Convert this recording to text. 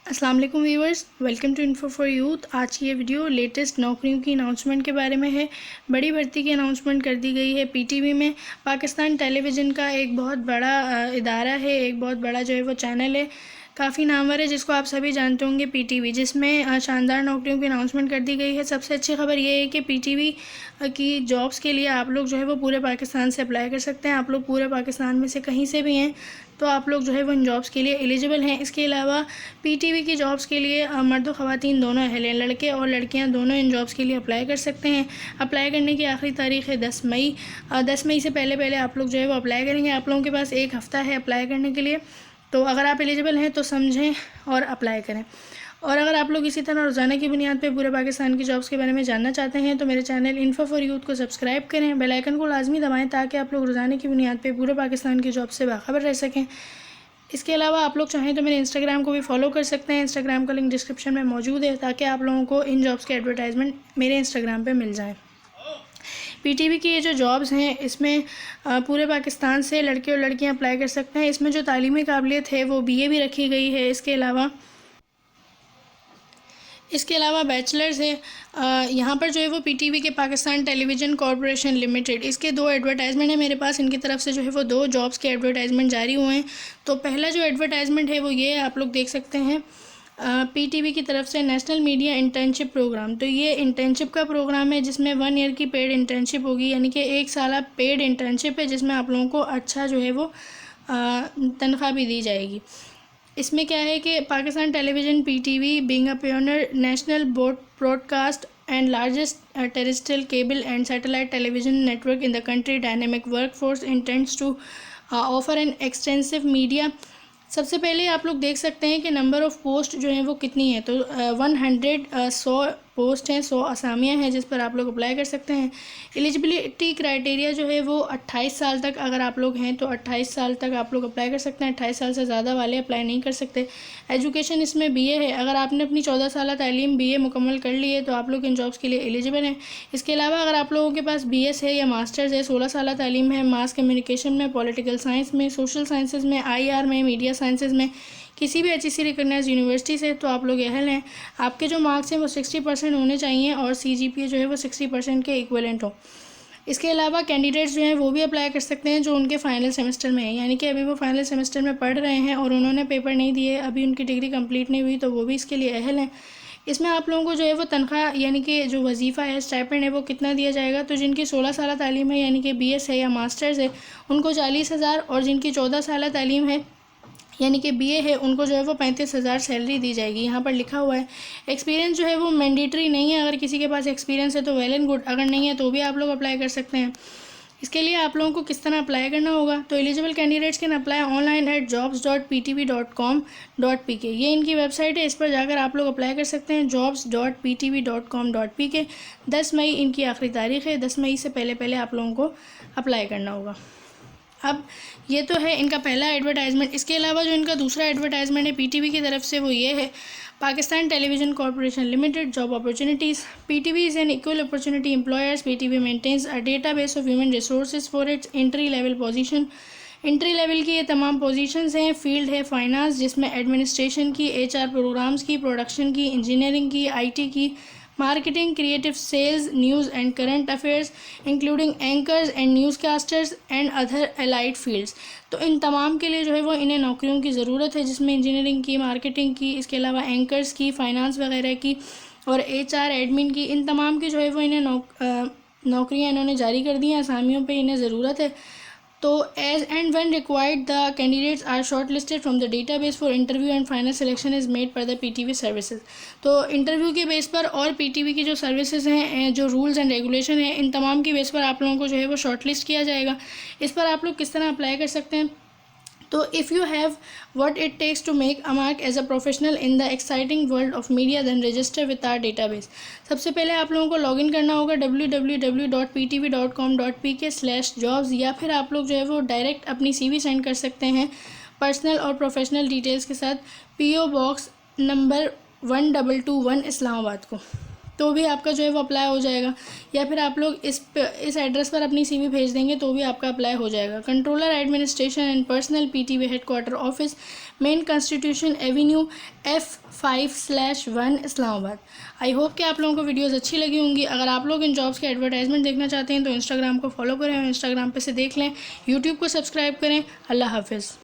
अस्सलाम वालेकुम viewers, welcome to Info for Youth. आज की ये वीडियो लेटेस्ट नौकरियों की अनाउंसमेंट के बारे में है। बड़ी भर्ती की अनाउंसमेंट कर दी गई है पीटीवी में। पाकिस्तान टेलीविज़न का एक बहुत बड़ा इदारा है, एक बहुत बड़ा जो है वो चैनल है, काफ़ी नामवर है, जिसको आप सभी जानते होंगे, पीटीवी, जिसमें शानदार नौकरियों की अनाउंसमेंट कर दी गई है। सबसे अच्छी खबर ये है कि पीटीवी की जॉब्स के लिए आप लोग जो है वो पूरे पाकिस्तान से अप्लाई कर सकते हैं। आप लोग पूरे पाकिस्तान में से कहीं से भी हैं तो आप लोग जो है वो इन जॉब्स के लिए एलिजिबल हैं। इसके अलावा पीटीवी की जॉब्स के लिए मर्द और ख़वातीन दोनों अहल हैं, लड़के और लड़कियां दोनों इन जॉब्स के लिए अप्लाई कर सकते हैं। अप्लाई करने की आखिरी तारीख़ है 10 मई। 10 मई से पहले आप लोग जो है वो अप्लाई करेंगे। आप लोगों के पास एक हफ़्ता है अप्लाई करने के लिए, तो अगर आप एलिजिबल हैं तो समझें और अप्लाई करें। और अगर आप लोग इसी तरह रोज़ाना की बुनियाद पे पूरे पाकिस्तान की जॉब्स के बारे में जानना चाहते हैं तो मेरे चैनल इन्फो फॉर यूथ को सब्सक्राइब करें, बेल आइकन को लाजमी दबाएं ताकि आप लोग रोज़ाना की बुनियाद पे पूरे पाकिस्तान की जॉब से बाखबर रह सकें। इसके अलावा आप लोग चाहें तो मेरे इंस्टाग्राम को भी फॉलो कर सकते हैं। इंस्टाग्राम का लिंक डिस्क्रिप्शन में मौजूद है ताकि आप लोगों को इन जॉब्स के एडवर्टाइजमेंट मेरे इंस्टाग्राम पे मिल जाएं। पीटीवी की ये जो जॉब्स हैं इसमें पूरे पाकिस्तान से लड़के और लड़कियां अप्लाई कर सकते हैं। इसमें जो तालीमी काबिलियत है वो बीए भी रखी गई है। इसके अलावा बैचलर्स है। यहाँ पर जो है वो पीटीवी के पाकिस्तान टेलीविज़न कॉरपोरेशन लिमिटेड, इसके 2 एडवर्टाइजमेंट है मेरे पास। इनकी तरफ से जो है वो 2 जॉब्स के एडवर्टाइजमेंट जारी हुए हैं। तो पहला जो एडवर्टाइजमेंट है वो ये आप लोग देख सकते हैं, पीटीवी की तरफ से नेशनल मीडिया इंटर्नशिप प्रोग्राम। तो ये इंटर्नशिप का प्रोग्राम है जिसमें 1 ईयर की पेड इंटर्नशिप होगी, यानी कि 1 साल पेड इंटर्नशिप है जिसमें आप लोगों को अच्छा जो है वो तनख्वाह भी दी जाएगी। इसमें क्या है कि Pakistan television PTV being a pioneer national broadcast and largest terrestrial cable and satellite television network in the country, dynamic workforce intends to offer an extensive media. सबसे पहले आप लोग देख सकते हैं कि नंबर ऑफ़ पोस्ट जो हैं वो कितनी है। तो 100 पोस्ट हैं, 100 असामियाँ हैं जिस पर आप लोग अप्लाई कर सकते हैं। एलिजिबिलिटी क्राइटेरिया जो है वो 28 साल तक अगर आप लोग हैं तो 28 साल तक आप लोग अप्लाई कर सकते हैं। 28 साल से ज़्यादा वाले अप्लाई नहीं कर सकते। एजुकेशन इसमें बीए है। अगर आपने अपनी 14 साल तालीम बीए मुकम्मल कर ली है तो आप लोग इन जॉब्स के लिए एलिजिबल हैं। इसके अलावा अगर आप लोगों के पास बीएस है या मास्टर्स है, 16 साल तालीम है मास कम्युनिकेशन में, पॉलिटिकल साइंस में, सोशल साइंसेज में, आईआर में, मीडिया साइंसेज में, किसी भी एचईसी रिकग्नाइज यूनिवर्सिटी से, तो आप लोग अहल हैं। आपके जो मार्क्स हैं वो 60% होने चाहिए और सीजीपीए जो है वो 60% के इक्विवेलेंट हो। इसके अलावा कैंडिडेट्स जो हैं वो भी अप्लाई कर सकते हैं जो उनके फाइनल सेमेस्टर में है, यानी कि अभी वो फाइनल सेमेस्टर में पढ़ रहे हैं और उन्होंने पेपर नहीं दिए, अभी उनकी डिग्री कंप्लीट नहीं हुई, तो वो भी इसके लिए अहल हैं। इसमें आप लोगों को जो है वो तनख्वाह यानी कि जो वजीफ़ा है, स्टाइपेंड है, वो कितना दिया जाएगा। तो जिनकी 16 साल तालीम है यानी कि बीएस है या मास्टर्स है उनको 40,000, और जिनकी 14 साल तालीम है यानी कि बीए है उनको जो है वो 35,000 सैलरी दी जाएगी। यहाँ पर लिखा हुआ है। एक्सपीरियंस जो है वो मैंडेटरी नहीं है। अगर किसी के पास एक्सपीरियंस है तो वेल एंड गुड, अगर नहीं है तो भी आप लोग अप्लाई कर सकते हैं। इसके लिए आप लोगों को किस तरह अप्लाई करना होगा, तो eligible candidates can apply online at jobs.ptv.com.pk। ये इनकी वेबसाइट है, इस पर जाकर आप लोग अप्लाई कर सकते हैं, jobs.ptv.com.pk। 10 मई इनकी आखिरी तारीख़ है। 10 मई से पहले आप लोगों को अप्लाई करना होगा। अब ये तो है इनका पहला एडवर्टाइजमेंट। इसके अलावा जो इनका दूसरा एडवर्टाइजमेंट है पीटीवी की तरफ से वो ये है, Pakistan television corporation limited job opportunities. PTV is an equal opportunity employers. PTV maintains a database of human resources for its entry level position. Entry level की ये तमाम पोजीशंस हैं। फील्ड है फाइनेंस, जिसमें एडमिनिस्ट्रेशन की, एचआर प्रोग्राम्स की, production की, engineering की, आईटी की, marketing, creative sales, news and current affairs including anchors and newscasters and other allied fields. तो इन तमाम के लिए जो है वो इन्हें नौकरियों की ज़रूरत है, जिसमें इंजीनियरिंग की, मार्केटिंग की, इसके अलावा एंकर्स की, फाइनेंस वगैरह की और एचआर एडमिन की, इन तमाम की जो है वो इन्हें नौकरियाँ इन्होंने जारी कर दी हैं। असामियों पे इन्हें ज़रूरत है। तो as and when required the candidates are shortlisted from the database for interview and final selection is made पर द पीटीवी सर्विसेज। तो इंटरव्यू के बेस पर और पीटीवी की जो सर्विसेज हैं, जो रूल्स एंड रेगुलेशन हैं, इन तमाम की बेस पर आप लोगों को जो है वो शॉर्ट लिस्ट किया जाएगा। इस पर आप लोग किस तरह अप्लाई कर सकते हैं, तो if you have what it takes to make a mark as a professional in the exciting world of media then register with our database। सबसे पहले आप लोगों को लॉगिन करना होगा www.ptv.com.pk/jobs, या फिर आप लोग जो है वो डायरेक्ट अपनी सीवी सेंड कर सकते हैं पर्सनल और प्रोफेशनल डिटेल्स के साथ पीओ बॉक्स नंबर 1221 इस्लामाबाद को, तो भी आपका जो है वो अप्लाई हो जाएगा। या फिर आप लोग इस एड्रेस पर अपनी सीवी भेज देंगे तो भी आपका अप्लाई हो जाएगा। Controller administration and personal PTV headquarter office main constitution Avenue F5/1 Islamabad. I hope कि आप लोगों को वीडियोस अच्छी लगी होंगी। अगर आप लोग इन जॉब्स के एडवर्टाइजमेंट देखना चाहते हैं तो इंस्टाग्राम को फॉलो करें और इंस्टाग्राम पे से देख लें। यूट्यूब को सब्सक्राइब करें। अल्लाह हाफिज़।